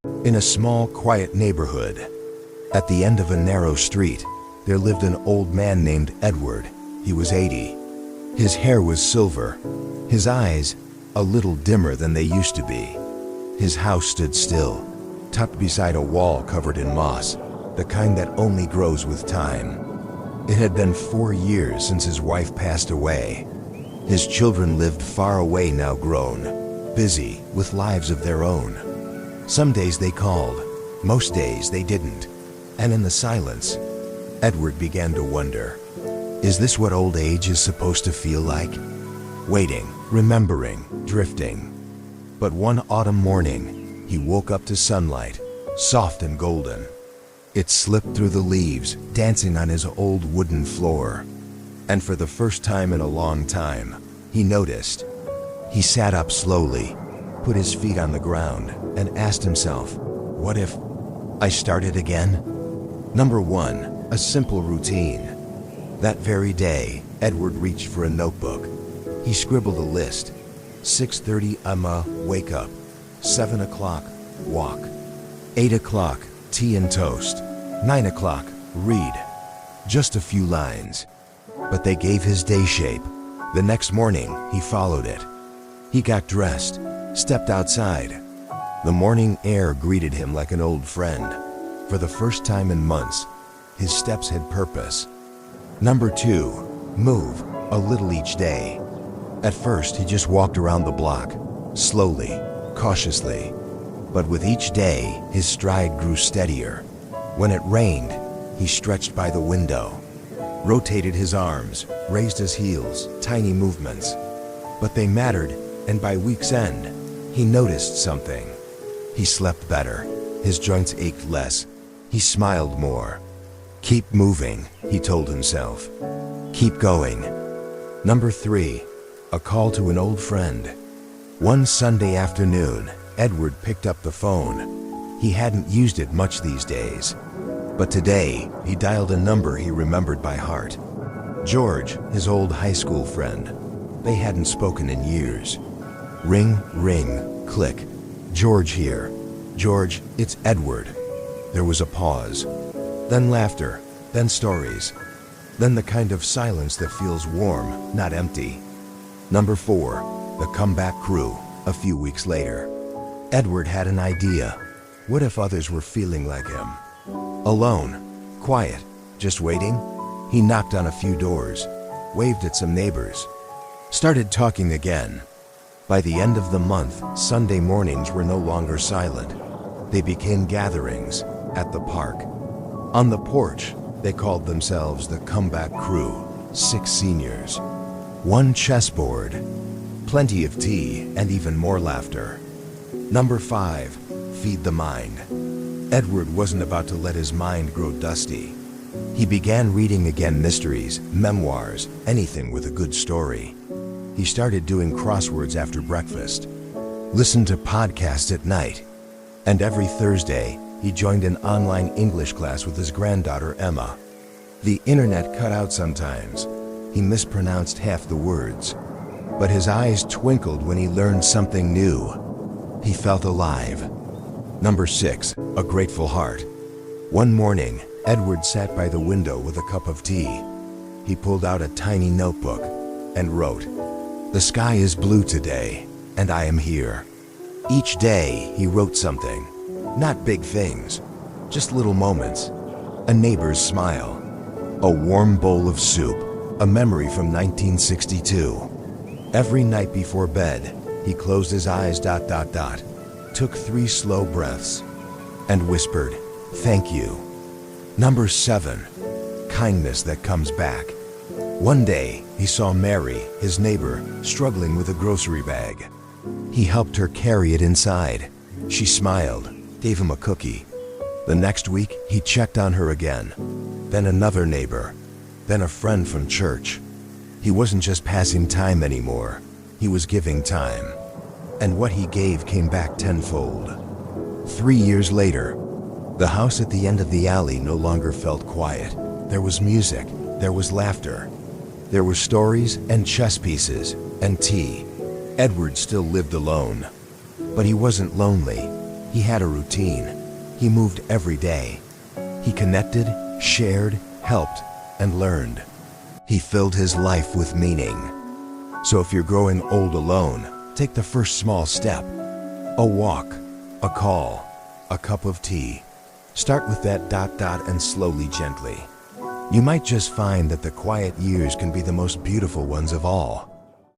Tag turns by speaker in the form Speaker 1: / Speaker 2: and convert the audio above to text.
Speaker 1: In a small, quiet neighborhood, at the end of a narrow street, there lived an old man named Edward. He was 80. His hair was silver, his eyes a little dimmer than they used to be. His house stood still, tucked beside a wall covered in moss, the kind that only grows with time. It had been 4 years since his wife passed away. His children lived far away, now grown, busy with lives of their own. Some days they called, most days they didn't. And in the silence, Edward began to wonder, is this what old age is supposed to feel like? Waiting, remembering, drifting. But one autumn morning, he woke up to sunlight, soft and golden. It slipped through the leaves, dancing on his old wooden floor. And for the first time in a long time, he noticed. He sat up slowly, put his feet on the ground, and asked himself, what if I started again? Number 1, a simple routine. That very day, Edward reached for a notebook. He scribbled a list. 6:30 wake up. 7 o'clock, walk. 8 o'clock, tea and toast. 9 o'clock, read. Just a few lines. But they gave his day shape. The next morning, he followed it. He got dressed, stepped outside. The morning air greeted him like an old friend. For the first time in months, his steps had purpose. Number 2, move a little each day. At first, he just walked around the block, slowly, cautiously. But with each day, his stride grew steadier. When it rained, he stretched by the window, rotated his arms, raised his heels, tiny movements. But they mattered, and by week's end, he noticed something. He slept better, his joints ached less, he smiled more. Keep moving, he told himself. Keep going. Number 3, a call to an old friend. One Sunday afternoon, Edward picked up the phone. He hadn't used it much these days. But today, he dialed a number he remembered by heart. George, his old high school friend. They hadn't spoken in years. Ring, ring, click. George here. George, it's Edward. There was a pause. Then laughter, then stories. Then the kind of silence that feels warm, not empty. Number 4, the comeback crew, a few weeks later. Edward had an idea. What if others were feeling like him? Alone, quiet, just waiting? He knocked on a few doors, waved at some neighbors, started talking again. By the end of the month, Sunday mornings were no longer silent. They became gatherings at the park. On the porch, they called themselves the Comeback Crew, 6 seniors. 1 chessboard, plenty of tea, and even more laughter. Number 5, feed the mind. Edward wasn't about to let his mind grow dusty. He began reading again mysteries, memoirs, anything with a good story. He started doing crosswords after breakfast, listened to podcasts at night, and every Thursday, he joined an online English class with his granddaughter, Emma. The internet cut out sometimes. He mispronounced half the words. But his eyes twinkled when he learned something new. He felt alive. Number 6, a grateful heart. One morning, Edward sat by the window with a cup of tea. He pulled out a tiny notebook and wrote, "The sky is blue today, and I am here." Each day, he wrote something. Not big things, just little moments. A neighbor's smile, a warm bowl of soup, a memory from 1962. Every night before bed, he closed his eyes, took 3 slow breaths, and whispered, "Thank you." Number 7, kindness that comes back. One day, he saw Mary, his neighbor, struggling with a grocery bag. He helped her carry it inside. She smiled, gave him a cookie. The next week, he checked on her again. Then another neighbor, then a friend from church. He wasn't just passing time anymore. He was giving time. And what he gave came back tenfold. 3 years later, the house at the end of the alley no longer felt quiet. There was music, there was laughter. There were stories and chess pieces and tea. Edward still lived alone. But he wasn't lonely. He had a routine. He moved every day. He connected, shared, helped, and learned. He filled his life with meaning. So if you're growing old alone, take the first small step. A walk, a call, a cup of tea. Start with that ... and slowly, gently. You might just find that the quiet years can be the most beautiful ones of all.